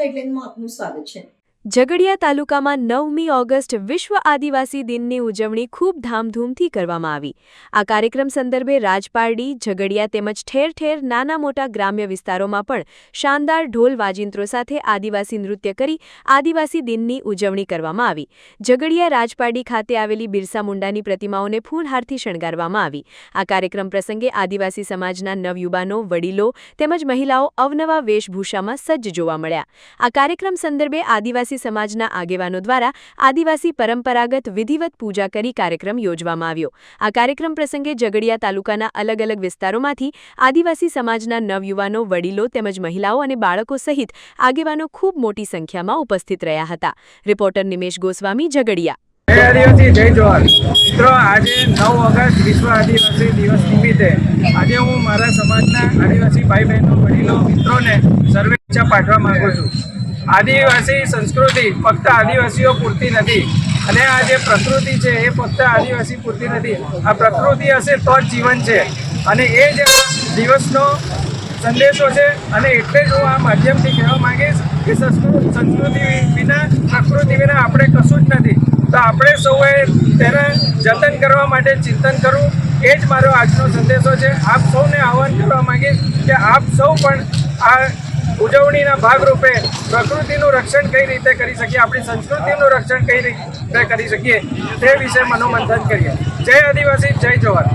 ગાઈડલાઇનમાં આપનું સ્વાગત છે। ઝઘડિયા તાલુકામાં 9મી ઓગસ્ટ વિશ્વ આદિવાસી દિનની ઉજવણી ખૂબ ધામધૂમથી કરવામાં આવી। આ કાર્યક્રમ સંદર્ભે રાજપારડી, ઝઘડિયા તેમજ ઠેર ઠેર નાના મોટા ગ્રામ્ય વિસ્તારોમાં પણ શાનદાર ઢોલ વાજિંત્રો સાથે આદિવાસી નૃત્ય કરી આદિવાસી દિનની ઉજવણી કરવામાં આવી। ઝઘડિયા રાજપારડી ખાતે આવેલી બિરસા મુંડાની પ્રતિમાઓને ફૂલહારથી શણગારવામાં આવી। આ કાર્યક્રમ પ્રસંગે આદિવાસી સમાજના નવયુવાનો, વડીલો તેમજ મહિલાઓ અવનવા વેશભૂષામાં સજ્જ જોવા મળ્યા। આ કાર્યક્રમ સંદર્ભે આદિવાસી સમાજના આગેવાનો દ્વારા આદિવાસી પરંપરાગત વિધિવત પૂજા કરી કાર્યક્રમ યોજવામાં આવ્યો। આ કાર્યક્રમ પ્રસંગે ઝઘડિયા તાલુકાના અલગ અલગ વિસ્તારોમાંથી આદિવાસી સમાજના નવયુવાનો, વડીલો તેમજ મહિલાઓ અને બાળકો સહિત આગેવાનો ખૂબ મોટી સંખ્યામાં ઉપસ્થિત રહ્યા હતા। રિપોર્ટર નિમેશ ગોસ્વામી, ઝઘડિયા। જય આદિવાસી, જય જોહાર। મિત્રો, આજે 9 ઓગસ્ટ વિશ્વ આદિવાસી દિવસ નિમિત્તે આજે હું મારા સમાજના આદિવાસી ભાઈ બહેનો, વડીલો, મિત્રોને શુભેચ્છા પાઠવવા માંગુ છું। આદિવાસી સંસ્કૃતિ ફક્ત આદિવાસીઓ પૂરતી નથી અને આ જે પ્રકૃતિ છે એ ફક્ત આદિવાસી પૂરતી નથી। આ પ્રકૃતિ હશે તો જ જીવન છે અને એ જ આ દિવસનો સંદેશો છે અને એટલે જ હું આ માધ્યમથી કહેવા માંગીશ કે સંસ્કૃતિ વિના, પ્રકૃતિ વિના આપણે કશું જ નથી। તો આપણે સૌએ તેને જતન કરવા માટે ચિંતન કરવું, એ જ મારો આજનો સંદેશો છે। આપ સૌને આહ્વાન કરવા માંગીશ કે આપ સૌ પણ આ ઉજવણીના ભાગરૂપે પ્રકૃતિનું રક્ષણ કઈ રીતે કરી શકીએ, આપણી સંસ્કૃતિનું રક્ષણ કઈ રીતે કરી શકીએ તે વિશે મનોમંથન કરીએ। જય આદિવાસી, જય જોહાર।